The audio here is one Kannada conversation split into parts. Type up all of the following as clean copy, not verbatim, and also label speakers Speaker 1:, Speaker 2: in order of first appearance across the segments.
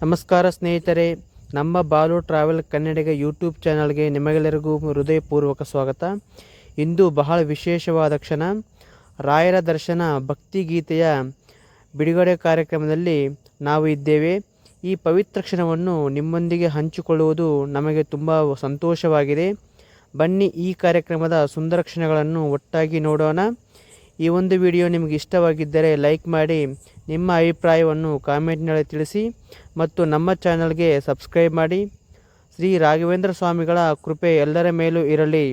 Speaker 1: ನಮಸ್ಕಾರ ಸ್ನೇಹಿತರೆ, ನಮ್ಮ ಬಾಲು ಟ್ರಾವೆಲ್ ಕನ್ನಡಿಗ ಯೂಟ್ಯೂಬ್ ಚಾನಲ್ಗೆ ನಿಮಗೆಲ್ಲರಿಗೂ ಹೃದಯಪೂರ್ವಕ ಸ್ವಾಗತ. ಇಂದು ಬಹಳ ವಿಶೇಷವಾದ ಕ್ಷಣ. ರಾಯರ ದರ್ಶನ ಭಕ್ತಿಗೀತೆಯ ಬಿಡುಗಡೆ ಕಾರ್ಯಕ್ರಮದಲ್ಲಿ ನಾವು ಇದ್ದೇವೆ. ಈ ಪವಿತ್ರ ಕ್ಷಣವನ್ನು ನಿಮ್ಮೊಂದಿಗೆ ಹಂಚಿಕೊಳ್ಳುವುದು ನಮಗೆ ತುಂಬ ಸಂತೋಷವಾಗಿದೆ. ಬನ್ನಿ, ಈ ಕಾರ್ಯಕ್ರಮದ ಸುಂದರ ಕ್ಷಣಗಳನ್ನು ಒಟ್ಟಾಗಿ ನೋಡೋಣ. ಈ ಒಂದು ವಿಡಿಯೋ ನಿಮಗೆ ಇಷ್ಟವಾಗಿದ್ದರೆ ಲೈಕ್ ಮಾಡಿ, ನಿಮ್ಮ ಅಭಿಪ್ರಾಯವನ್ನು ಕಾಮೆಂಟ್ನಲ್ಲಿ ತಿಳಿಸಿ ಮತ್ತು ನಮ್ಮ ಚಾನಲ್ಗೆ ಸಬ್ಸ್ಕ್ರೈಬ್ ಮಾಡಿ. ಶ್ರೀ ರಾಘವೇಂದ್ರ ಸ್ವಾಮಿಗಳ ಕೃಪೆ ಎಲ್ಲರ ಮೇಲೂ ಇರಲಿ.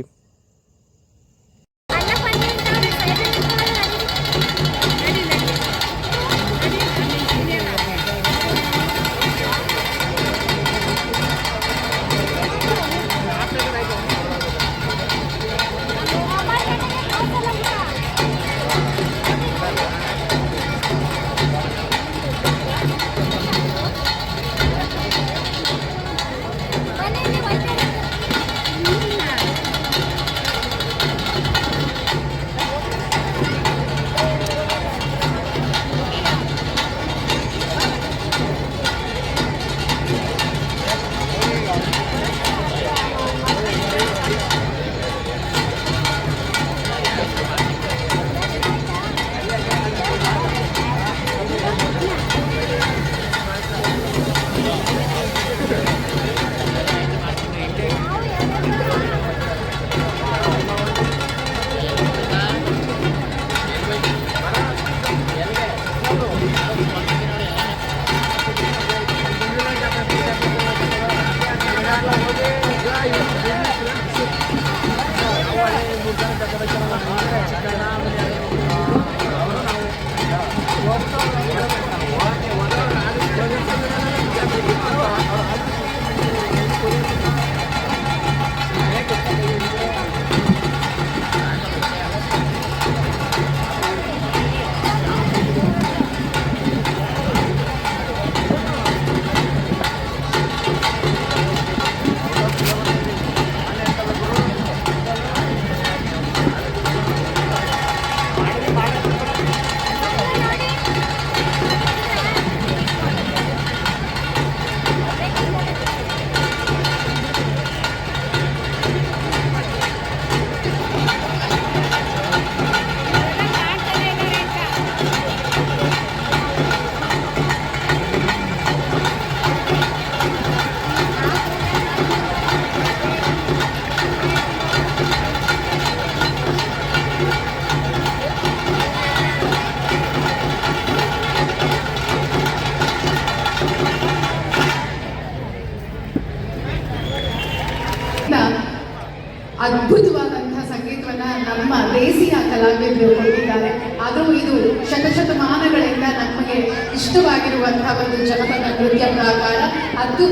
Speaker 2: ಅದ್ಭುತವಾದಂತಹ ಸಂಗೀತವನ್ನ ನಮ್ಮ ದೇಸಿಯ ಕಲಾವಿದರು ಕೊಟ್ಟಿದ್ದಾರೆ. ಆದರೂ ಇದು ಶತಶತಮಾನಗಳಿಂದ ನಮಗೆ ಇಷ್ಟವಾಗಿರುವಂತಹ ಒಂದು ಜನಪದ ನೃತ್ಯ ಪ್ರಕಾರ.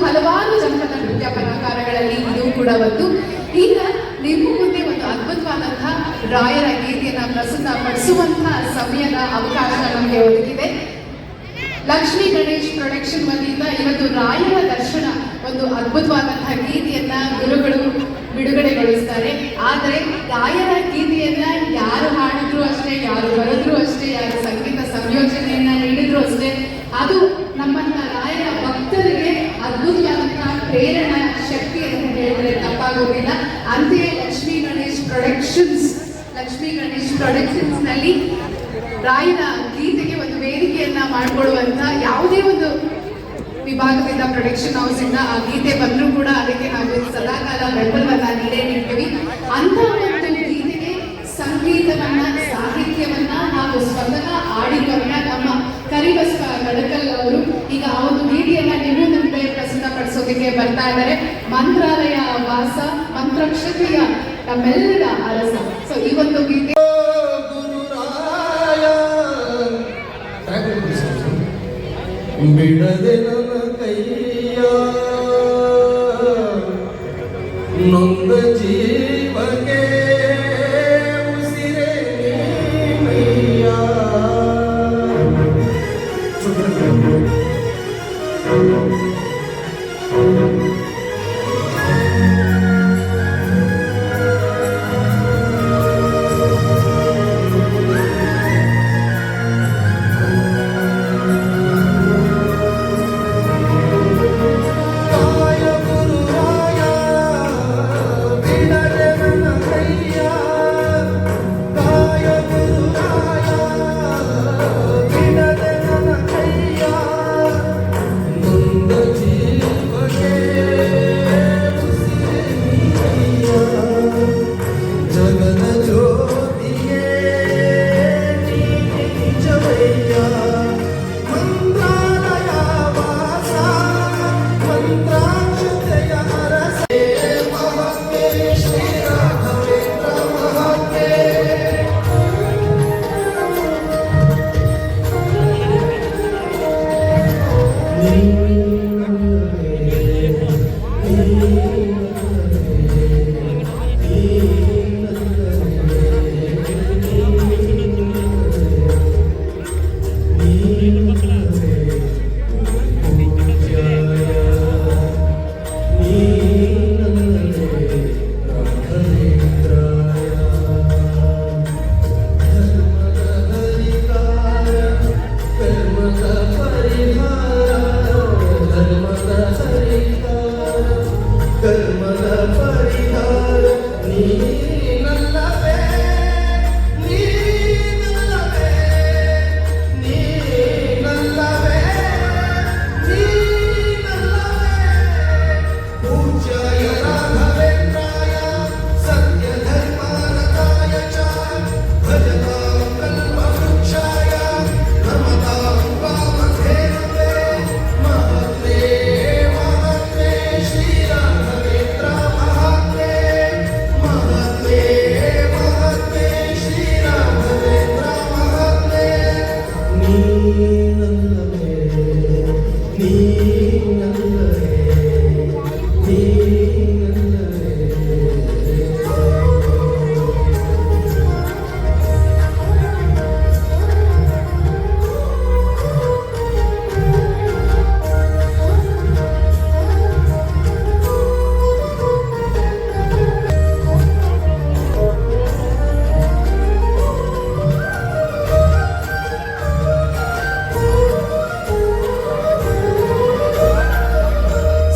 Speaker 2: ಹಲವಾರು ಜನಪದ ನೃತ್ಯ ಪ್ರಕಾರಗಳಲ್ಲಿ ಇದು ಕೂಡ ಒಂದು. ಈಗ ನಿಮ್ಮ ಮುಂದೆ ಒಂದು ಅದ್ಭುತವಾದಂತಹ ರಾಯರ ಗೀತೆಯನ್ನ ಪ್ರಸ್ತುತಪಡಿಸುವಂತಹ ಸಮಯದ ಅವಕಾಶ ನಮಗೆ ಒದಗಿದೆ. ಲಕ್ಷ್ಮೀ ಗಣೇಶ್ ಪ್ರೊಡಕ್ಷನ್ ವತಿಯಿಂದ ಇವತ್ತು ರಾಯರ ದರ್ಶನ ಒಂದು ಅದ್ಭುತವಾದಂತಹ ಗೀತೆಯನ್ನ ಗುರುಗಳು ಬಿಡುಗಡೆಗೊಳಿಸ್ತಾರೆ. ಆದರೆ ರಾಯರ ಗೀತೆಯನ್ನ ಯಾರು ಹಾಡಿದ್ರು ಅಷ್ಟೇ, ಯಾರು ಬರೆದ್ರು ಅಷ್ಟೇ, ಯಾರು ಸಂಗೀತ ಸಂಯೋಜನೆಯನ್ನ ನೀಡಿದ್ರು ಅಷ್ಟೇ, ಅದು ನಮ್ಮನ್ನ ರಾಯರ ಭಕ್ತರಿಗೆ ಅದ್ಭುತವಾದಂತಹ ಪ್ರೇರಣಾ ಶಕ್ತಿ ಅಂತ ಹೇಳಿದ್ರೆ ತಪ್ಪಾಗೋದಿಲ್ಲ. ಅಂತೆಯೇ ಲಕ್ಷ್ಮೀ ಗಣೇಶ್ ಪ್ರೊಡಕ್ಷನ್ಸ್ ನಲ್ಲಿ ರಾಯರ ಗೀತೆಗೆ ಒಂದು ವೇದಿಕೆಯನ್ನ ಮಾಡಿಕೊಳ್ಳುವಂತ ಯಾವುದೇ ಒಂದು ವಿಭಾಗದಿಂದ ಪ್ರೊಡಕ್ಷನ್ ಹೌಸ್ ಇಂದ ಆ ಗೀತೆ ಬಂದರೂ ಕೂಡ ಅದಕ್ಕೆ ನಾವು ಸದಾಕಾಲ ಬೆಂಬಲವನ್ನ ನೀಡ್ತೀವಿ. ಅಂತ ಒಂದು ಗೀತೆಗೆ ಸಂಗೀತವನ್ನ, ಸಾಹಿತ್ಯವನ್ನ ಹಾಗೂ ಸ್ವತಃ ಆಡಿದವರನ್ನ ನಮ್ಮ ಕರಿಬಸವ ಗಡಕಲ್ ಅವರು ಈಗ ಆ ಒಂದು ಗೀತೆಯನ್ನ ನಿಮ್ಮ ಮುಂದೆ ಪ್ರಸ್ತುತಪಡಿಸೋದಕ್ಕೆ ಬರ್ತಾ ಇದ್ದಾರೆ. ಮಂತ್ರಾಲಯ ವಾಸ ಮಂತ್ರಕ್ಷತೆಯ ನಮ್ಮೆಲ್ಲರ ಅರಸ. ಸೊ ಈ ಒಂದು ಗೀತೆ
Speaker 3: ಬಿಡದೆ ನನ್ನ ಕೈಯ ನೊಂದ ಜೀವಗೆ ಉಸಿರೇ ನೀನಯ್ಯ.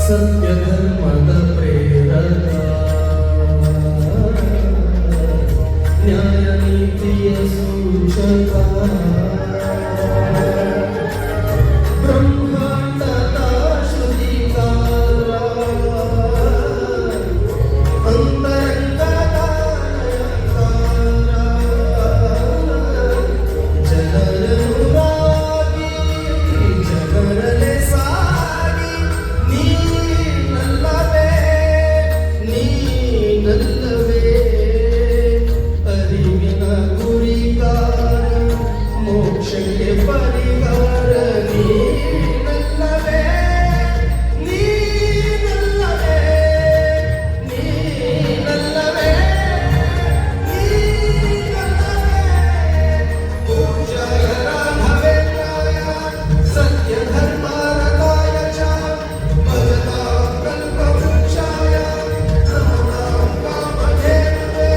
Speaker 3: ಸತ್ಯಧರ್ಮದ ಪ್ರೇರಕ ನ್ಯಾಯ ನೀತಿಯ ಸೂಚಕ ಬ್ರಹ್ಮಾಂಡದ ಶ್ರುತಿಕಾರ ಅಂತರಂಗದ ಜನರನುರಾಗಿ ಜನರಲೆ ಸಾಗಿ ನೀನಲ್ಲವೇ ಅರಿವಿನ ಗುರಿಗಾರ ಮೋಕ್ಷಕ್ಕೆ ಪರಿಹಾರ ನೀನಲ್ಲವೇ ನೀನಲ್ಲವೇ ನೀನಲ್ಲವೇ ಪೂಜ್ಯಾಯ ರಾಘವೇಂದ್ರಾಯ ಸತ್ಯ ಧರ್ಮಾರತಾಯ ಚ ಭಜತಾಂ ಕಲ್ಪವೃಕ್ಷಾಯ ನಮತಾಂ ಕಾಮಧೇನವೇ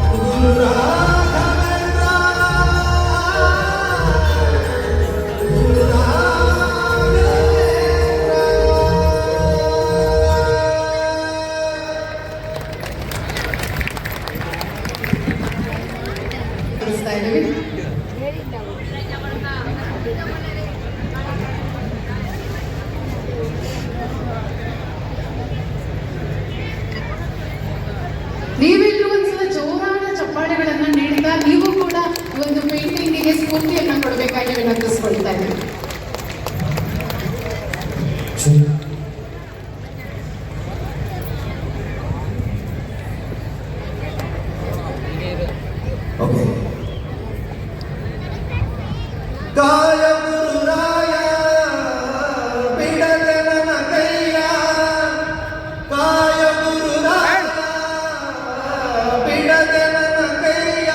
Speaker 3: ಗುರು ರಾಘವೇಂದ್ರ ಗುರು
Speaker 2: ಕಳಿಸ್ತಾ ಇದ್ದೀವಿ. ನೀವೆಲ್ಲರೂ ಒಂದ್ಸಲ ಜೋರಾದ ಚಪ್ಪಾಳೆಗಳನ್ನ ನೀಡ್ತಾ ನೀವು ಕೂಡ ಒಂದು ಪೇಂಟಿಂಗಿಗೆ ಸ್ಫೂರ್ತಿಯನ್ನ ಕೊಡಬೇಕಾಗಿ ವಿನಂತಿಸ್ಕೊಳ್ತಾ ಇದ್ದೀವಿ.
Speaker 3: ಓಕೆ ಕಾಯ ಗುರುರಾಯ ಬಿಡದೆ ನನ್ನ ಕೈಯ ಕಾಯ ಗುರುರಾಯ ಬಿಡದೆ ನನ್ನ ಕೈಯ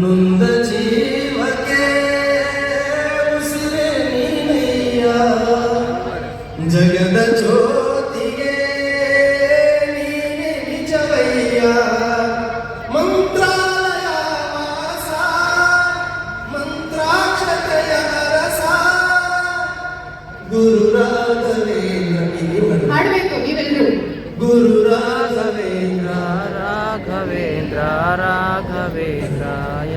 Speaker 3: ನೊಂದ ಜೀವಕ್ಕೆ ಉಸಿರೇ ನೀನಯ್ಯ ಜಗದ ಜ್ಯೋತಿಗೆ ನೀನೆ ನಿಜವಯ್ಯ ಮಂತ್ರಾಲಯ ವಾಸ ಮಂತ್ರಾಕ್ಷತೆಯ ರಸ ಗುರು ರಾಘವೇಂದ್ರ
Speaker 2: ಹಾಡ್ಬೇಕು ನೀವೆಲ್ಲರೂ.
Speaker 3: ಗುರು ರಾಘವೇಂದ್ರ
Speaker 1: ರಾಘವೇಂದ್ರ ರಾಘವೇಂದ್ರಾಯ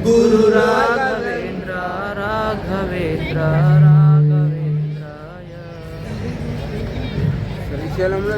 Speaker 3: ಗುರು
Speaker 1: ರಾಘವೇಂದ್ರ ರಾಘವೇಂದ್ರ ರಾಘವೇಂದ್ರಾಯ ಶ್ರೀಶೈಲಂలో